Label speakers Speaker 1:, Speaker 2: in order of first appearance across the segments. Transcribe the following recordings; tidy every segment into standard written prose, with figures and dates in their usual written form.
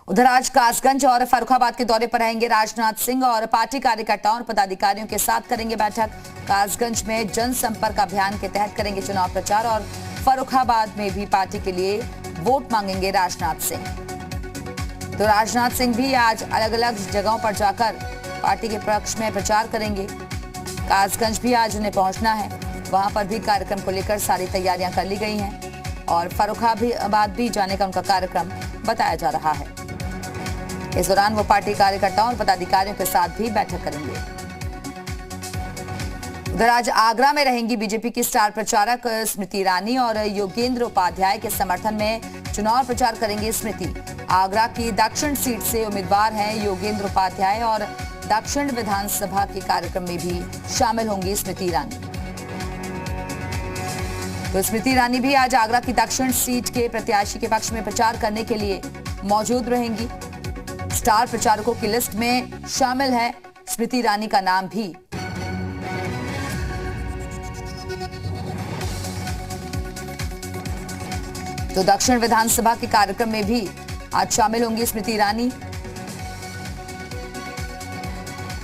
Speaker 1: उधर आज कासगंज और फर्रुखाबाद के दौरे पर रहेंगे राजनाथ सिंह और पार्टी कार्यकर्ताओं और पदाधिकारियों के साथ करेंगे बैठक। कासगंज में जनसंपर्क अभियान के तहत करेंगे चुनाव प्रचार और फर्रुखाबाद में भी पार्टी के लिए वोट मांगेंगे राजनाथ सिंह। तो राजनाथ सिंह भी आज अलग अलग जगहों पर जाकर पार्टी के पक्ष में प्रचार करेंगे। कासगंज भी आज उन्हें पहुंचना है, वहां पर भी कार्यक्रम को लेकर सारी तैयारियां कर ली गई हैं और फर्रुखाबाद भी जाने का उनका कार्यक्रम बताया जा रहा है। इस दौरान वो पार्टी कार्यकर्ताओं और पदाधिकारियों के साथ भी बैठक करेंगे। उधर आज आगरा में रहेंगी बीजेपी की स्टार प्रचारक स्मृति ईरानी और योगेंद्र उपाध्याय के समर्थन में चुनाव प्रचार करेंगी स्मृति। आगरा की दक्षिण सीट से उम्मीदवार हैं योगेंद्र उपाध्याय और दक्षिण विधानसभा के कार्यक्रम में भी शामिल होंगी स्मृति ईरानी। तो स्मृति ईरानी भी आज आगरा की दक्षिण सीट के प्रत्याशी के पक्ष में प्रचार करने के लिए मौजूद रहेंगी। स्टार प्रचारकों की लिस्ट में शामिल है स्मृति ईरानी का नाम भी। तो दक्षिण विधानसभा के कार्यक्रम में भी आज शामिल होंगी स्मृति ईरानी।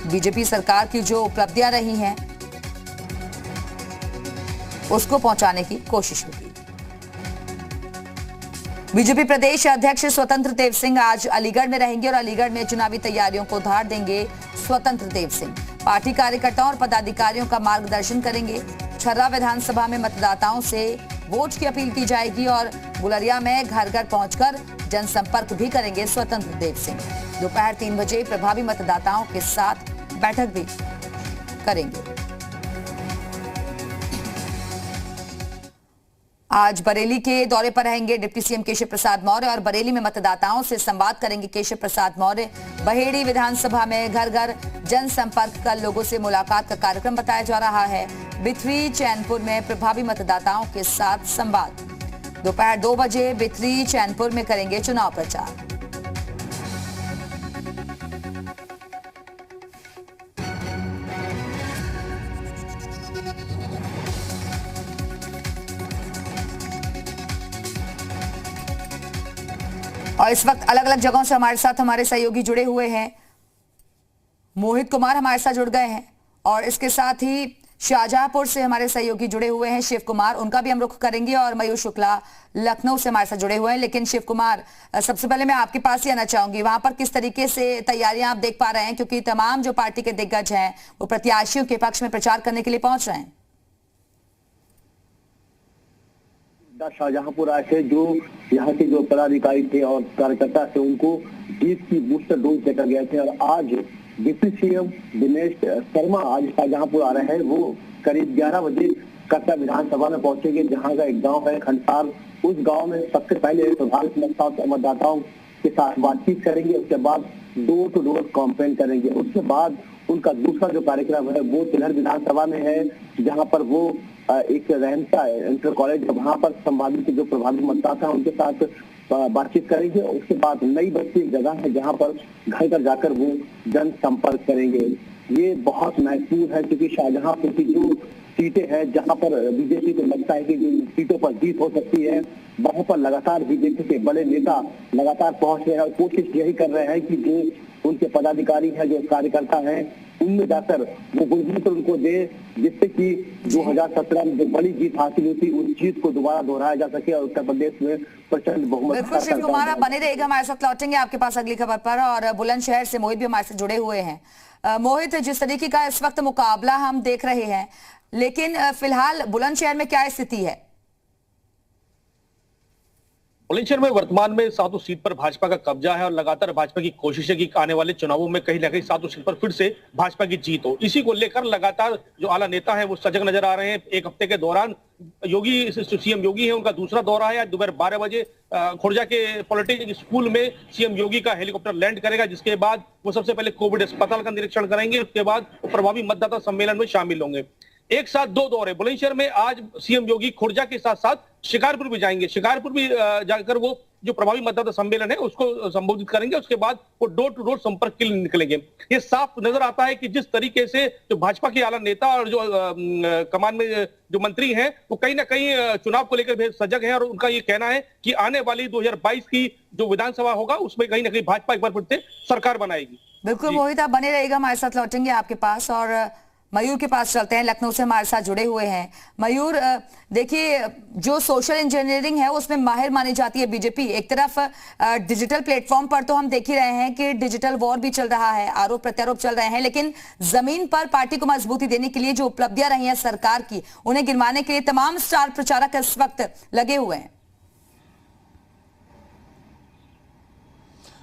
Speaker 1: बीजेपी सरकार की जो उपलब्धियां रही हैं उसको पहुंचाने की कोशिश होगी। बीजेपी प्रदेश अध्यक्ष स्वतंत्र देव सिंह आज अलीगढ़ में रहेंगे और अलीगढ़ में चुनावी तैयारियों को धार देंगे स्वतंत्र देव सिंह। पार्टी कार्यकर्ताओं और पदाधिकारियों का मार्गदर्शन करेंगे। छर्रा विधानसभा में मतदाताओं से वोट की अपील की जाएगी और गुलरिया में घर घर पहुंचकर जनसंपर्क भी करेंगे स्वतंत्र देव सिंह। दोपहर 3 बजे प्रभावी मतदाताओं के साथ बैठक भी करेंगे। आज बरेली के दौरे पर रहेंगे डिप्टी सीएम केशव प्रसाद मौर्य और बरेली में मतदाताओं से संवाद करेंगे केशव प्रसाद मौर्य। बहेड़ी विधानसभा में घर घर जनसंपर्क कर लोगों से मुलाकात का कार्यक्रम बताया जा रहा है। बिथरी चैनपुर में प्रभावी मतदाताओं के साथ संवाद। दोपहर 2 बजे बिथरी चैनपुर में करेंगे चुनाव प्रचार। और इस वक्त अलग अलग जगहों से हमारे साथ हमारे सहयोगी जुड़े हुए हैं। मोहित कुमार हमारे साथ जुड़ गए हैं और इसके साथ ही शाहजहांपुर से हमारे सहयोगी जुड़े हुए हैं शिव कुमार, उनका भी हम रुख करेंगे और मयूर शुक्ला लखनऊ से हमारे साथ जुड़े हुए हैं। लेकिन शिव कुमार, सबसे पहले मैं आपके पास ही आना चाहूंगी, वहां पर किस तरीके से तैयारियां आप देख पा रहे हैं, क्योंकि तमाम जो पार्टी के दिग्गज हैं वो प्रत्याशियों के पक्ष में प्रचार करने के लिए पहुंच रहे हैं।
Speaker 2: शाहजहांपुर आए थे, जो यहाँ के जो पदाधिकारी थे और कार्यकर्ता थे उनको जीत की बूस्टर डोज देकर गए थे और आज डिप्टी सीएम दिनेश शर्मा आज शाहजहांपुर आ रहे हैं। वो करीब 11 बजे कटरा विधानसभा में पहुंचेंगे, जहां का एक गांव है खंडसार। उस गांव में सबसे पहले प्रभावित मतदाताओं के साथ बातचीत करेंगे, उसके बाद डोर टू डोर कैंपेन करेंगे। उसके बाद उनका दूसरा जो कार्यक्रम है वो तिलहर विधानसभा में है, जहां पर वो एक रहनसा इंटर कॉलेज, वहां पर संभावित जो प्रभावित मतदाता है उनके साथ बातचीत करेंगे। उसके बाद नई बस्ती एक जगह है जहां पर घर घर जाकर वो जनसंपर्क करेंगे। ये बहुत महत्वपूर्ण है क्योंकि शाहजहांपुर की जो सीटें हैं जहां पर बीजेपी को लगता है कि जिन सीटों पर जीत हो सकती है, वहां पर लगातार बीजेपी के बड़े नेता लगातार पहुंच रहे हैं और कोशिश यही कर रहे हैं कि जो उनके पदाधिकारी हैं, जो कार्यकर्ता हैं, उनमें जाकर वो गुणजीत उनको दे, जिससे कि 2017 में जो बड़ी जीत हासिल हुई थी उस जीत को दोबारा दोहराया जा सके और उत्तर प्रदेश में प्रचंड बहुमत।
Speaker 1: बिल्कुल शिव कुमार, आप बने रहेगा, हमारे साथ लौटेंगे आपके पास अगली खबर पर। और बुलंदशहर से मोहित भी हमारे साथ जुड़े हुए हैं। मोहित, जिस तरीके का इस वक्त मुकाबला हम देख रहे हैं, लेकिन फिलहाल बुलंदशहर में क्या स्थिति है?
Speaker 3: बुलंदशहर में वर्तमान में सातों सीट पर भाजपा का कब्जा है और लगातार भाजपा की कोशिश है कि आने वाले चुनावों में कहीं ना कहीं सातों सीट पर फिर से भाजपा की जीत हो। इसी को लेकर लगातार जो आला नेता है वो सजग नजर आ रहे हैं। एक हफ्ते के दौरान सीएम योगी है, उनका दूसरा दौरा है। आज दोपहर 12 बजे खुर्जा के पॉलिटेक्निक स्कूल में सीएम योगी का हेलीकॉप्टर लैंड करेगा, जिसके बाद वो सबसे पहले कोविड अस्पताल का निरीक्षण करेंगे। उसके बाद वो प्रभावी मतदाता सम्मेलन में शामिल होंगे। एक साथ 2 दौरे बुलंदशहर में। आज सीएम योगी खुर्जा के साथ साथ शिकारपुर भी जाएंगे। शिकारपुर भी जाकर वो जो प्रभावी मतदाता सम्मेलन है उसको संबोधित करेंगे। उसके बाद वो डोर टू डोर संपर्क के लिए निकलेंगे। ये साफ नजर आता है कि जिस तरीके से जो भाजपा के आला नेता और जो कमान में जो मंत्री हैं वो कहीं ना कहीं चुनाव को लेकर भी सजग हैं और उनका ये कहना है कि आने वाली 2022 की जो विधानसभा होगा उसमें कहीं ना कहीं भाजपा एक बार फिर से सरकार बनाएगी।
Speaker 1: बिल्कुल मोहित, आप बने रहिएगा, हमारे साथ लौटेंगे आपके पास और मयूर के पास चलते हैं। लखनऊ से हमारे साथ जुड़े हुए हैं मयूर। देखिए, जो सोशल इंजीनियरिंग है उसमें माहिर मानी जाती है बीजेपी। एक तरफ डिजिटल प्लेटफॉर्म पर तो हम देख ही रहे हैं कि डिजिटल वॉर भी चल रहा है, आरोप प्रत्यारोप चल रहे हैं, लेकिन जमीन पर पार्टी को मजबूती देने के लिए जो उपलब्धियां रही हैं सरकार की, उन्हें गिनवाने के लिए तमाम स्टार प्रचारक इस वक्त लगे हुए हैं।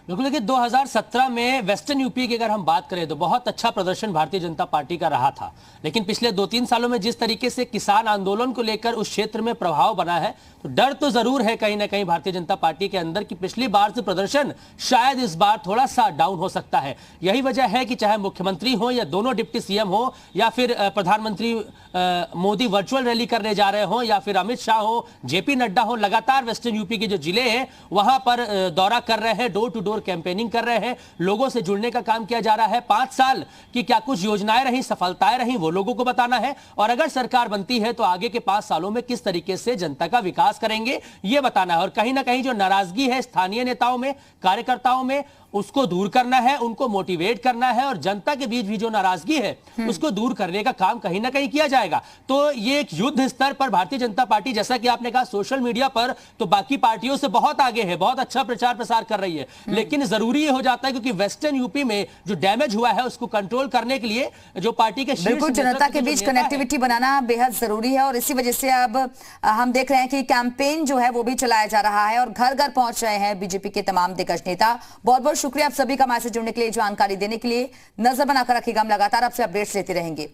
Speaker 4: बिल्कुल, देखिए 2017 में वेस्टर्न यूपी की अगर हम बात करें तो बहुत अच्छा प्रदर्शन भारतीय जनता पार्टी का रहा था, लेकिन पिछले 2-3 सालों में जिस तरीके से किसान आंदोलन को लेकर उस क्षेत्र में प्रभाव बना है तो डर तो जरूर है कहीं ना कहीं भारतीय जनता पार्टी के अंदर कि पिछली बार से प्रदर्शन शायद इस बार थोड़ा सा डाउन हो सकता है। यही वजह है कि चाहे मुख्यमंत्री हो या दोनों डिप्टी सीएम हो या फिर प्रधानमंत्री मोदी वर्चुअल रैली करने जा रहे हो या फिर अमित शाह हो, जेपी नड्डा हो, लगातार वेस्टर्न यूपी के जो जिले हैं वहां पर दौरा कर रहे हैं, डोर टू डोर कैंपेनिंग कर रहे हैं, लोगों से जुड़ने का काम किया जा रहा है। 5 साल की क्या कुछ योजनाएं रही, सफलताएं रही, वो लोगों को बताना है और अगर सरकार बनती है तो आगे के 5 सालों में किस तरीके से जनता का विकास करेंगे ये बताना है। और कहीं ना कहीं जो नाराजगी है स्थानीय नेताओं में, कार्यकर्ताओं में, उसको दूर करना है, उनको मोटिवेट करना है और जनता के बीच भी जो नाराजगी है उसको दूर करने का काम कहीं ना कहीं किया जाएगा। तो ये एक युद्ध स्तर पर भारतीय जनता पार्टी, जैसा कि आपने कहा सोशल मीडिया पर तो बाकी पार्टियों से बहुत आगे है, बहुत अच्छा प्रचार प्रसार कर रही है, लेकिन जरूरी ये हो जाता है क्योंकि वेस्टर्न यूपी में जो डैमेज हुआ है उसको कंट्रोल करने के लिए जो पार्टी के
Speaker 1: बिल्कुल जनता के बीच कनेक्टिविटी बनाना बेहद जरूरी है और इसी वजह से अब हम देख रहे हैं कि कैंपेन जो है वो भी चलाया जा रहा है और घर घर पहुंच रहे हैं बीजेपी के तमाम दिग्गज नेता। बहुत बहुत शुक्रिया आप सभी का हमारे से जुड़ने के लिए, जानकारी देने के लिए। नजर बनाकर रखिएगा, हम लगातार आपसे अपडेट्स लेते रहेंगे।